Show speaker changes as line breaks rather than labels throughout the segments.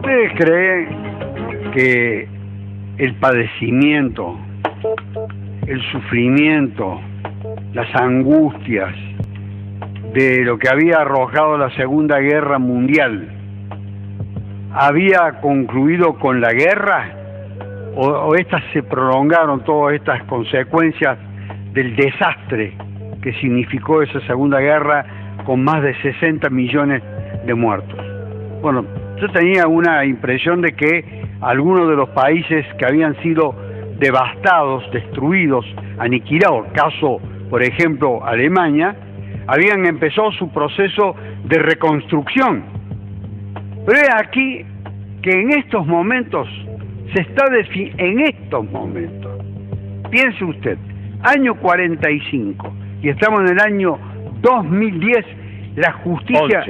¿Ustedes creen que el padecimiento, el sufrimiento, las angustias de lo que había arrojado la Segunda Guerra Mundial había concluido con la guerra? ¿O estas se prolongaron, todas estas consecuencias del desastre que significó esa Segunda Guerra con más de 60 millones de muertos? Bueno, yo tenía una impresión de que algunos de los países que habían sido devastados, destruidos, aniquilados, caso, por ejemplo, Alemania, habían empezado su proceso de reconstrucción. Pero es aquí que en estos momentos piense usted, año 45, y estamos en el año 2010, la justicia...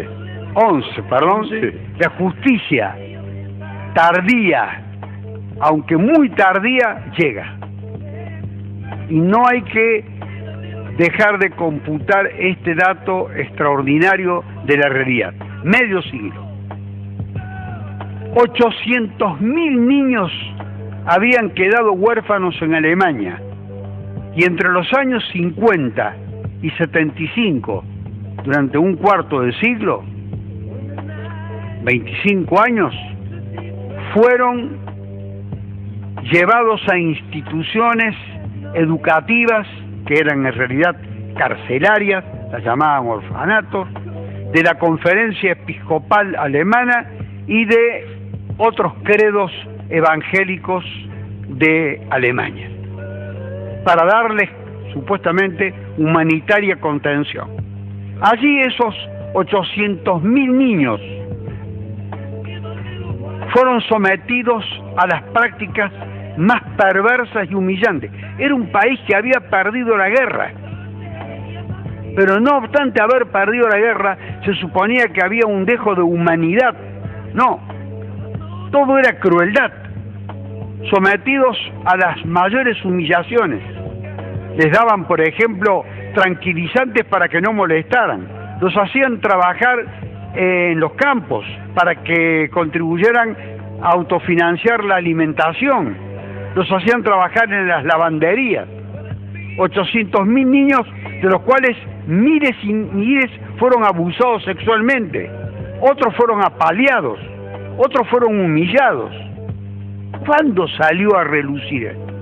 11, perdón, sí. La justicia tardía, aunque muy tardía, llega. Y no hay que dejar de computar este dato extraordinario de la realidad. Medio siglo. 800.000 niños habían quedado huérfanos en Alemania, y entre los años 50 y 75, durante un cuarto de siglo, 25 años, fueron llevados a instituciones educativas que eran en realidad carcelarias, las llamaban orfanatos, de la Conferencia Episcopal Alemana y de otros credos evangélicos de Alemania, para darles supuestamente humanitaria contención. Allí esos 800.000 niños fueron sometidos a las prácticas más perversas y humillantes. Era un país que había perdido la guerra, pero no obstante haber perdido la guerra, se suponía que había un dejo de humanidad. No, todo era crueldad, sometidos a las mayores humillaciones. Les daban, por ejemplo, tranquilizantes para que no molestaran, los hacían trabajar en los campos para que contribuyeran a autofinanciar la alimentación, los hacían trabajar en las lavanderías. 800.000 niños, de los cuales miles y miles fueron abusados sexualmente, otros fueron apaleados, otros fueron humillados. ¿Cuándo salió a relucir esto?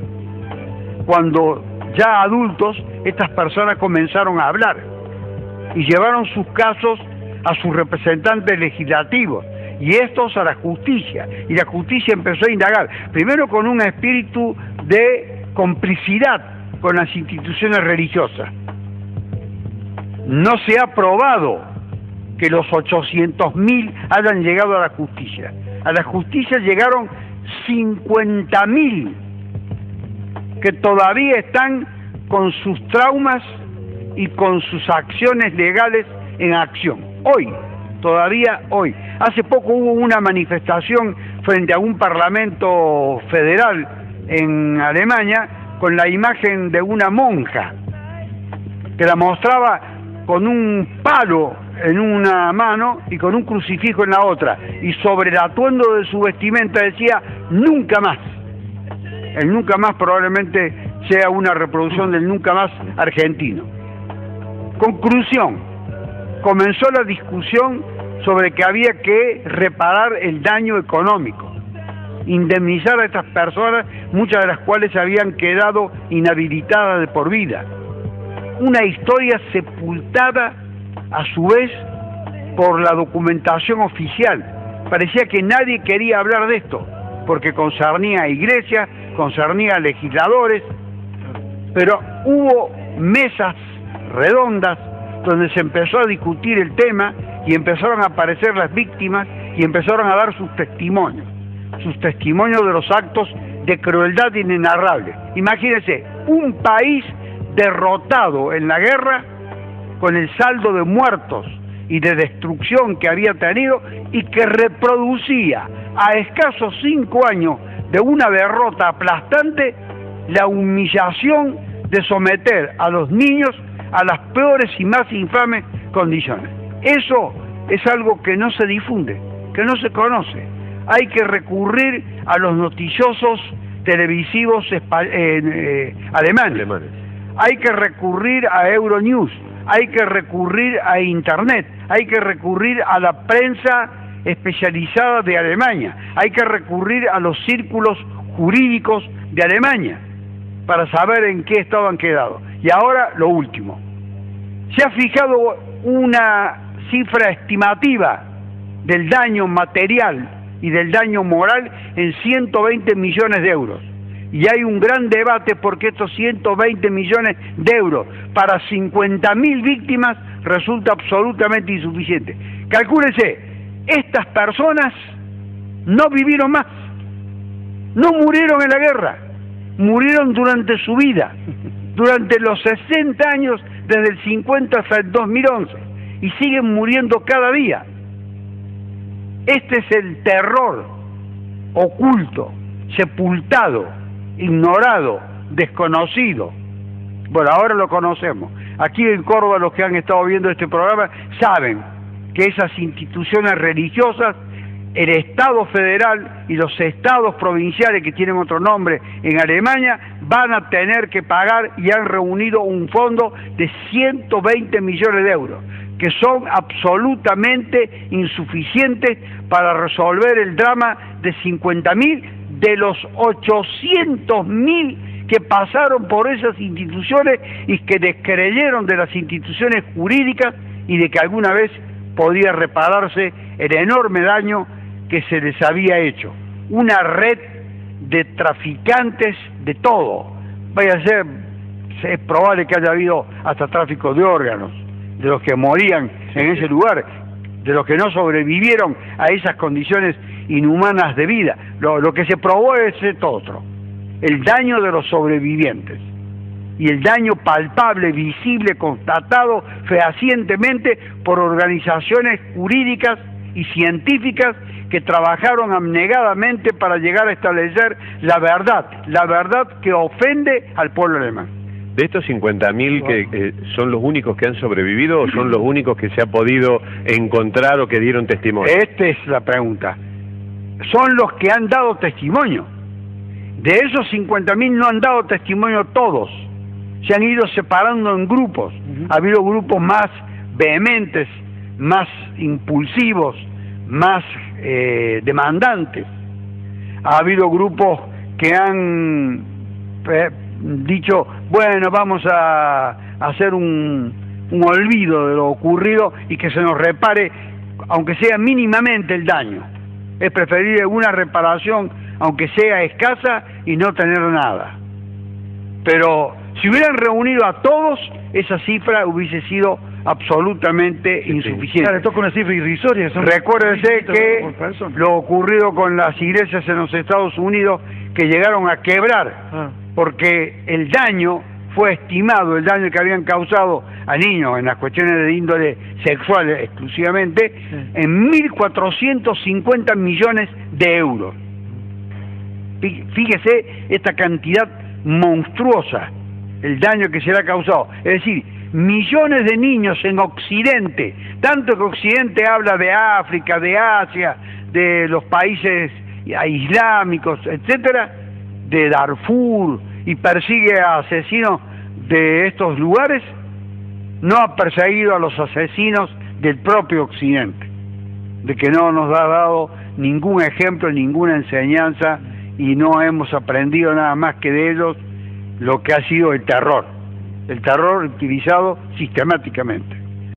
Cuando ya adultos estas personas comenzaron a hablar y llevaron sus casos a sus representantes legislativos y estos a la justicia, y la justicia empezó a indagar, primero con un espíritu de complicidad con las instituciones religiosas. No se ha probado que los 800.000 hayan llegado a la justicia. A la justicia llegaron 50.000 que todavía están con sus traumas y con sus acciones legales en acción. Hoy, todavía hoy. Hace poco hubo una manifestación frente a un parlamento federal en Alemania con la imagen de una monja que la mostraba con un palo en una mano y con un crucifijo en la otra, y sobre el atuendo de su vestimenta decía nunca más. El nunca más probablemente sea una reproducción del nunca más argentino. Conclusión: comenzó la discusión sobre que había que reparar el daño económico, indemnizar a estas personas, muchas de las cuales habían quedado inhabilitadas de por vida. Una historia sepultada a su vez por la documentación oficial. Parecía que nadie quería hablar de esto, porque concernía a iglesias, concernía a legisladores, pero hubo mesas redondas donde se empezó a discutir el tema y empezaron a aparecer las víctimas y empezaron a dar sus testimonios de los actos de crueldad inenarrable. Imagínense, un país derrotado en la guerra, con el saldo de muertos y de destrucción que había tenido, y que reproducía a escasos 5 años de una derrota aplastante la humillación de someter a los niños a las peores y más infames condiciones. Eso es algo que no se difunde, que no se conoce. hay que recurrir a los noticiosos televisivos alemanes. Hay que recurrir a Euronews, hay que recurrir a Internet, hay que recurrir a la prensa especializada de Alemania, hay que recurrir a los círculos jurídicos de Alemania para saber en qué estado han quedado. Y ahora lo último. Se ha fijado una cifra estimativa del daño material y del daño moral en 120 millones de euros. Y hay un gran debate porque estos 120 millones de euros para 50.000 víctimas resulta absolutamente insuficiente. Calcúlense, estas personas no vivieron más, no murieron en la guerra, murieron durante su vida, durante los 60 años, desde el 50 hasta el 2011, y siguen muriendo cada día. Este es el terror oculto, sepultado, ignorado, desconocido. Bueno, ahora lo conocemos. Aquí en Córdoba, los que han estado viendo este programa saben que esas instituciones religiosas, el Estado federal y los estados provinciales, que tienen otro nombre en Alemania, van a tener que pagar, y han reunido un fondo de 120 millones de euros, que son absolutamente insuficientes para resolver el drama de 50.000 de los 800.000 que pasaron por esas instituciones y que descreyeron de las instituciones jurídicas y de que alguna vez podía repararse el enorme daño que se les había hecho. Una red de traficantes de todo. Vaya a ser, es probable que haya habido hasta tráfico de órganos, de los que morían en ese lugar, de los que no sobrevivieron a esas condiciones inhumanas de vida. Lo que se probó es esto otro, el daño de los sobrevivientes, y el daño palpable, visible, constatado fehacientemente por organizaciones jurídicas y científicas que trabajaron abnegadamente para llegar a establecer la verdad que ofende al pueblo alemán.
¿De estos 50.000 que son los únicos que han sobrevivido o son los únicos que se ha podido encontrar o que dieron testimonio?
Esta es la pregunta. Son los que han dado testimonio. De esos 50.000 no han dado testimonio todos. Se han ido separando en grupos. Ha habido grupos más vehementes, más impulsivos, más demandantes. Ha habido grupos que han dicho, bueno, vamos a hacer un olvido de lo ocurrido y que se nos repare, aunque sea mínimamente, el daño. Es preferible una reparación, aunque sea escasa, y no tener nada. Pero si hubieran reunido a todos, esa cifra hubiese sido absolutamente insuficiente.
Claro, toca una cifra irrisoria.
Recuérdese que lo ocurrido con las iglesias en los Estados Unidos, que llegaron a quebrar, porque el daño fue estimado, el daño que habían causado a niños en las cuestiones de índole sexual exclusivamente, en 1.450 millones de euros. Fíjese esta cantidad monstruosa, el daño que se le ha causado. Es decir, millones de niños en Occidente, tanto que Occidente habla de África, de Asia, de los países islámicos, etcétera, de Darfur, y persigue a asesinos de estos lugares, no ha perseguido a los asesinos del propio Occidente, de que no nos ha dado ningún ejemplo, ninguna enseñanza, y no hemos aprendido nada más que de ellos lo que ha sido el terror utilizado sistemáticamente.